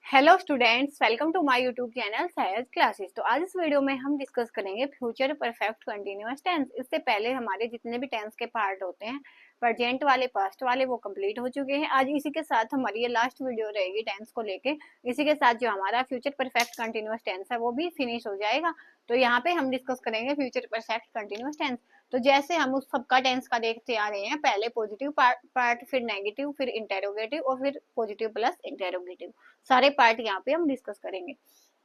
Hello students, welcome to my YouTube channel सायस classes. तो आज इस वीडियो में हम डिस्कस करेंगे फ्यूचर परफेक्ट कंटिन्यूअस टेंस। इससे पहले हमारे जितने भी टेंस के पार्ट होते हैं, प्रेजेंट वाले, पास्ट वाले, वो कंप्लीट हो चुके हैं। आज इसी के साथ हमारी ये लास्ट वीडियो रहेगी टेंस को लेके। इसी के साथ जो हमारा फ्यूचर परफेक्ट कंटिन्यूअस टेंस है वो भी फिनिश हो जाएगा। तो यहाँ पे हम डिस्कस करेंगे फ्यूचर परफेक्ट कंटिन्यूअस टेंस। तो जैसे हम उस सबका टेंस का देखते आ रहे हैं, पहले पॉजिटिव पार्ट, फिर नेगेटिव, फिर इंटेरोगेटिव और फिर पॉजिटिव प्लस इंटेरोगेटिव, सारे पार्ट यहाँ पे हम डिस्कस करेंगे।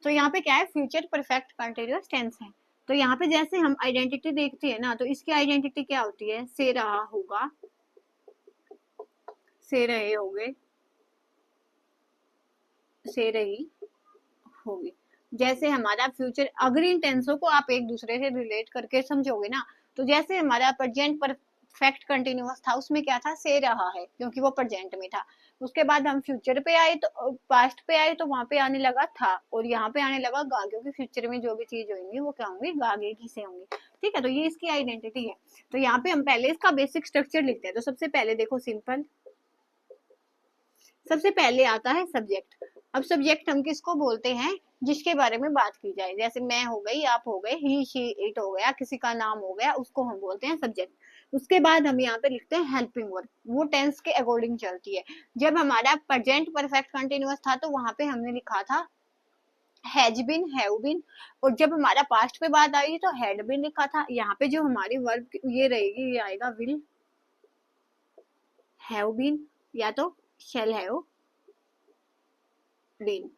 तो यहाँ पे क्या है, फ्यूचर परफेक्ट कंटिन्यूअस टेंस है। तो यहाँ पे जैसे हम आइडेंटिटी देखते हैं ना, तो इसकी आइडेंटिटी क्या होती है, से रहा होगा, से रहे होगे, से रही होगी। जैसे हमारा फ्यूचर, अगर इन टेंसों को आप एक दूसरे से रिलेट करके समझोगे ना, तो जैसे हमारा प्रेजेंट परफेक्ट कंटिन्यूअस था, उसमें क्या था, से रहा है, क्योंकि वो प्रेजेंट में था। उसके बाद हम फ्यूचर पे आए, तो पास्ट पे आए, तो वहां पे आने लगा था, और यहाँ पे आने लगा गा, क्योंकि फ्यूचर में जो भी चीज होंगी वो क्या होंगी, गागे की से होंगी। ठीक है, तो ये इसकी आइडेंटिटी है। तो यहाँ पे हम पहले इसका बेसिक स्ट्रक्चर लिखते हैं। तो सबसे पहले देखो, सिंपल, सबसे पहले आता है सब्जेक्ट। अब सब्जेक्ट हम किसको बोलते हैं, जिसके बारे में बात की जाए। जैसे मैं हो गई, आप हो गए, ही शी इट हो गया, किसी का नाम हो गया, उसको हम बोलते हैं सब्जेक्ट। उसके बाद हम यहाँ पे लिखते हैं हेल्पिंग वर्ब, वो टेंस के अकॉर्डिंग चलती है। जब हमारा प्रेजेंट परफेक्ट कंटिन्यूअस था, तो वहां पे हमने लिखा था हैज बिन, हैव बिन। और जब हमारा पास्ट पे बात आई तो हैड बिन लिखा था। यहाँ पे जो हमारी वर्ब ये रहेगी, ये आएगा विल हैव बीन, या तो शेल हैव बीन।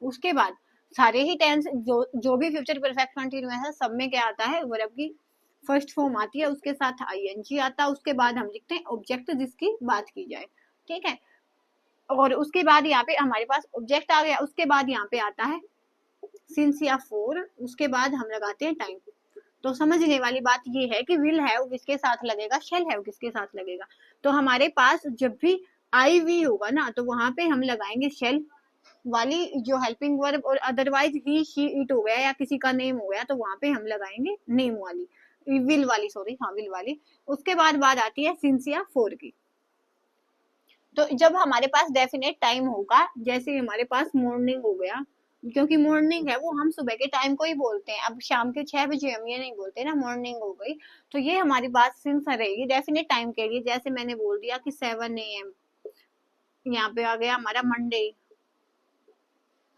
उसके बाद सारे ही टेंस, जो भी फ्यूचर परफेक्ट कंटिन्यूअस है, सब में क्या आता है, वर्ब की फर्स्ट फॉर्म आती है, उसके साथ आईएनजी आता है। उसके बाद हम लिखते हैं ऑब्जेक्ट, जिसकी बात की जाए। ठीक है, और उसके बाद यहाँ पे हमारे पास ऑब्जेक्ट आ गया। उसके बाद यहाँ पे आता है सिंस या फोर। उसके बाद हम लगाते हैं टाइम। तो समझने वाली बात ये है कि विल हैव किसके साथ लगेगा, शेल हैव किसके साथ लगेगा। तो हमारे पास जब भी आई वी होगा ना, तो वहां पे हम लगाएंगे शेल वाली जो हेल्पिंग वर्ब, और अदरवाइज ही शी इट हो गया या किसी का नेम हो गया, तो वहां पे हम लगाएंगे नेम वाली, विल वाली, सॉरी, हाँ विल वाली। उसके बाद बात आती है सिंस या फोर की। तो जब हमारे पास डेफिनेट टाइम होगा, जैसे हमारे पास मॉर्निंग हो गया, क्योंकि मॉर्निंग है वो हम सुबह के टाइम को ही बोलते हैं। अब शाम के 6 बजे हम ये नहीं बोलते ना, मॉर्निंग हो गई। तो ये हमारी बात सिंस रहेगी डेफिनेट टाइम के लिए। जैसे मैंने बोल दिया कि 7 AM, यहाँ पे आ गया हमारा मंडे,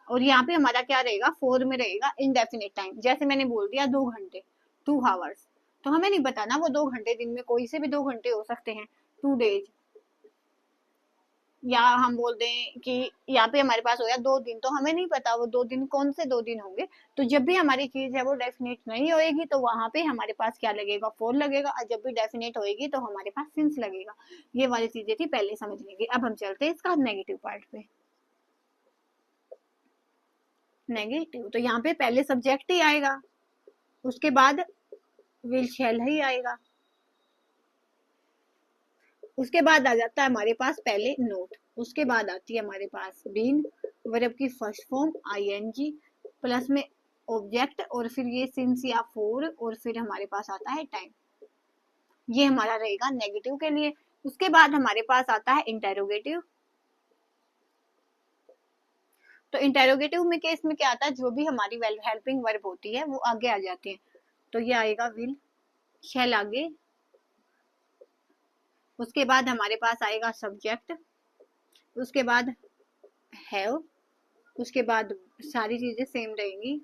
और यहाँ पे हमारा क्या रहेगा, फोर में रहेगा इनडेफिनेट टाइम। जैसे मैंने बोल दिया 2 घंटे, 2 आवर्स, तो हमें नहीं पता ना वो 2 घंटे दिन में कोई से भी 2 घंटे हो सकते हैं, 2 डेज। या हम बोल दें कि यहाँ पे हमारे पास हो गया 2 दिन, तो हमें नहीं पता वो 2 दिन कौन से 2 दिन होंगे। तो जब भी हमारी चीज है वो डेफिनेट नहीं होएगी, तो वहां पे हमारे पास क्या लगेगा, फोर लगेगा। और जब भी डेफिनेट होएगी तो हमारे पास सिंस लगेगा। ये वाली चीजें थी पहले समझने की। अब हम चलते हैं इसका नेगेटिव पार्ट पे। नेगेटिव, तो यहाँ पे पहले सब्जेक्ट ही आएगा, उसके बाद विल शैल ही आएगा। उसके बाद आ जाता है हमारे पास पहले नोट। उसके बाद आती है हमारे पास बीन, वर्ब की फर्स्ट फॉर्म आईएनजी, प्लस में ऑब्जेक्ट, और फिर ये सिंस या फोर, और फिर हमारे पास आता है टाइम। ये हमारा रहेगा नेगेटिव के लिए। उसके बाद हमारे पास आता है इंटेरोगेटिव। तो इंटेरोगेटिव में केस में क्या आता है, जो भी हमारी हेल्पिंग वर्ब होती है वो आगे आ जाती है। तो ये आएगा विल शैल आगे। उसके बाद हमारे पास आएगा सब्जेक्ट। उसके बाद हैव। उसके बाद सारी चीजें सेम रहेंगी,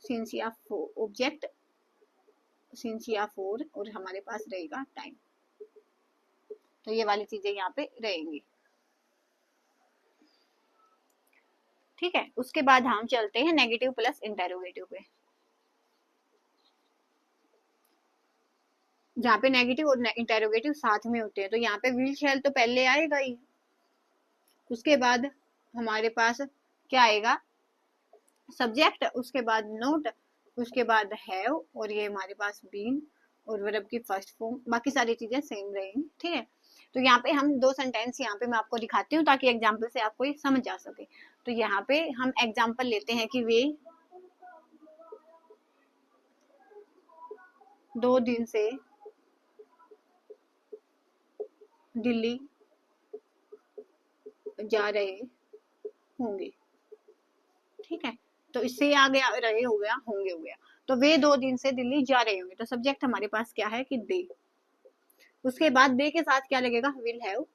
सिंस या ऑब्जेक्ट, सिंस या फोर, और हमारे पास रहेगा टाइम। तो ये वाली चीजें यहाँ पे रहेंगी। ठीक है, उसके बाद हम चलते हैं नेगेटिव प्लस इंटेरोगेटिव पे, जहाँ पे नेगेटिव और इंटेरोगेटिव साथ में होते हैं। तो यहाँ पे विल शैल तो पहले आएगा ही। उसके बाद हमारे पास क्या आएगा, सब्जेक्ट, उसके बाद नोट, उसके बाद हैव, और ये हमारे पास बीन, और वर्ब की फर्स्ट फॉर्म। बाकी सारी चीजें सेम रहेंगी। ठीक है, तो यहाँ पे हम दो सेंटेंस यहाँ पे मैं आपको दिखाती हूँ, ताकि एग्जाम्पल से आपको ये समझ आ सके। तो यहाँ पे हम एग्जाम्पल लेते हैं कि वे 2 दिन से दिल्ली जा रहे होंगे। ठीक है, तो इससे आगे रहे हो गया, होंगे हो गया। तो वे 2 दिन से दिल्ली जा रहे होंगे, तो सब्जेक्ट हमारे पास क्या है कि दे। उसके बाद दे के साथ क्या लगेगा, विल हैव।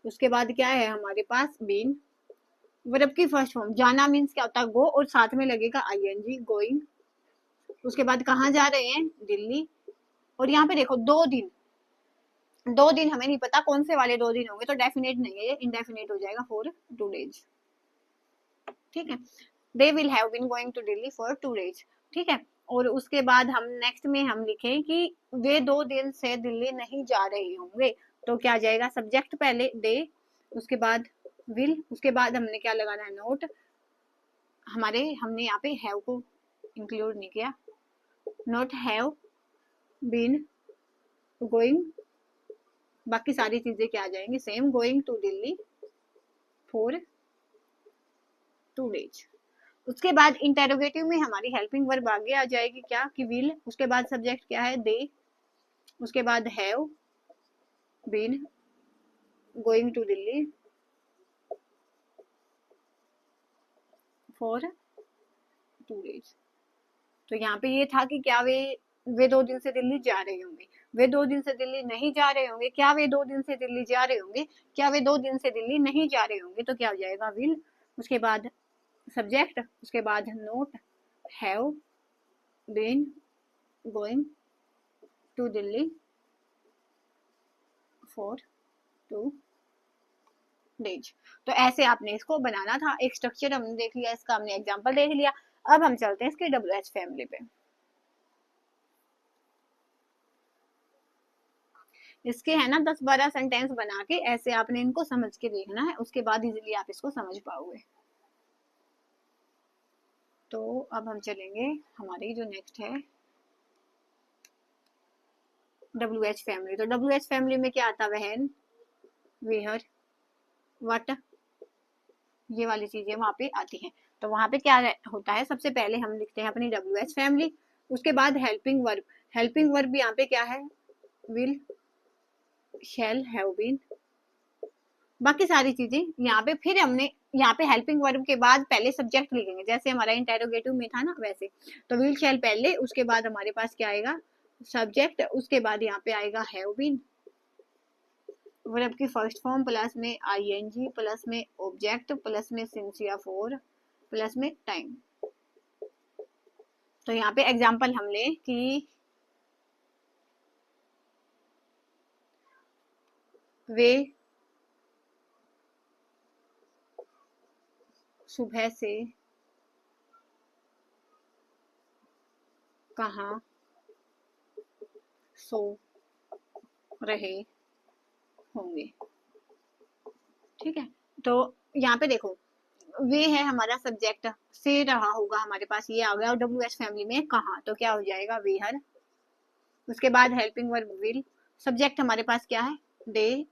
उसके बाद क्या है हमारे पास, बीन। वर्ब की फर्स्ट फॉर्म, जाना मीन्स क्या होता है, गो, और साथ में लगेगा आईएनजी, गोइंग। उसके बाद कहाँ जा रहे हैं, दिल्ली। और यहाँ पे देखो 2 दिन, 2 दिन हमें नहीं पता कौन से वाले 2 दिन होंगे, तो डेफिनेट नहीं है, ये इंडेफिनेट हो जाएगा, फॉर 2 डेज। ठीक है, they will have been going to Delhi for 2 days. ठीक है, और उसके बाद हम नेक्स्ट में हम लिखें कि वे 2 दिन से दिल्ली नहीं जा रहे होंगे, तो क्या आ जाएगा, सब्जेक्ट पहले दे, उसके बाद विल, उसके बाद हमने क्या लगाना है, नोट। हमने यहाँ पे हैव को इंक्लूड नहीं किया, नॉट हैव बीन गोइंग, बाकी सारी चीजें क्या आ जाएंगी, same, going to Delhi for 2 days. उसके बाद इंटेरोगेटिव में हमारी हेल्पिंग वर्ब आगे आ जाएगी, क्या कि विल, उसके बाद सब्जेक्ट क्या है, दे, उसके बाद have been going to Delhi for 2 days. तो यहाँ पे ये था कि क्या वे 2 दिन से दिल्ली जा रहे होंगे, वे 2 दिन से दिल्ली नहीं जा रहे होंगे, क्या वे 2 दिन से दिल्ली जा रहे होंगे, क्या वे 2 दिन से दिल्ली नहीं जा रहे होंगे, तो क्या हो जाएगा, विल, उसके बाद सब्जेक्ट, उसके बाद note, have been going to Delhi for 2 days. तो ऐसे आपने इसको बनाना था, एक स्ट्रक्चर हमने देख लिया, इसका हमने एग्जांपल देख लिया। अब हम चलते हैं इसके WH फैमिली पे। इसके है ना 10-12 सेंटेंस बना के ऐसे आपने इनको समझ के देखना है, उसके बाद इजीली आप इसको समझ पाओगे। तो अब हम चलेंगे हमारी जो नेक्स्ट है WH फैमिली। तो WH फैमिली में क्या आता है, वहन, वेहर, वट, ये वाली चीजें वहां पे आती हैं। तो वहां पे क्या होता है, सबसे पहले हम लिखते हैं अपनी WH फैमिली, उसके बाद हेल्पिंग वर्ब। हेल्पिंग वर्ब यहाँ पे क्या है, विल, शैल, हैव बीन, बाकी सारी चीजें यहाँ पे। फिर हमने यहाँ पे हेल्पिंग वर्ब के बाद पहले सब्जेक्ट लिखेंगे, जैसे हमारा इंटेरोगेटिव में था ना वैसे। तो विल शैल पहले, उसके बाद हमारे पास क्या आएगा, सब्जेक्ट, उसके बाद यहाँ पे आएगा हैव बीन, वर्ब की फर्स्ट फॉर्म प्लस में आईएनजी प्लस में ऑब्जेक्ट प्लस में सिंस या फॉर प्लस में टाइम। तो यहाँ पे एग्जांपल हम ले कि वे सुबह से कहाँ सो रहे होंगे। ठीक है, तो यहाँ पे देखो वे है हमारा सब्जेक्ट, से रहा होगा हमारे पास, ये आ गया। और WH फैमिली में कहाँ, तो क्या हो जाएगा, वेहर, उसके बाद हेल्पिंग वर्ब विल, सब्जेक्ट हमारे पास क्या है, दे,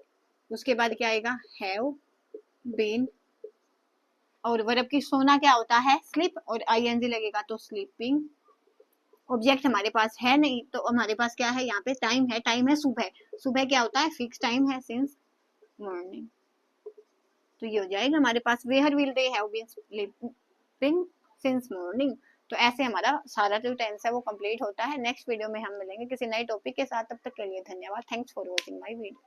उसके बाद क्या आएगा, हैव बीन, और वर्ब की सोना क्या होता है, स्लीप, और आईएनजी लगेगा तो स्लीपिंग। ऑब्जेक्ट हमारे पास है नहीं, तो हमारे पास क्या है, यहाँ पे टाइम है, टाइम है सुबह, सुबह क्या होता है, फिक्स टाइम है, सिंस मॉर्निंग। तो ये हो जाएगा हमारे पास, where will they have been sleeping since morning. तो ऐसे हमारा सारा जो टेंस है वो कंप्लीट होता है। नेक्स्ट वीडियो में हम मिलेंगे किसी नए टॉपिक के साथ, तब तक के लिए धन्यवाद। Thanks for watching my video.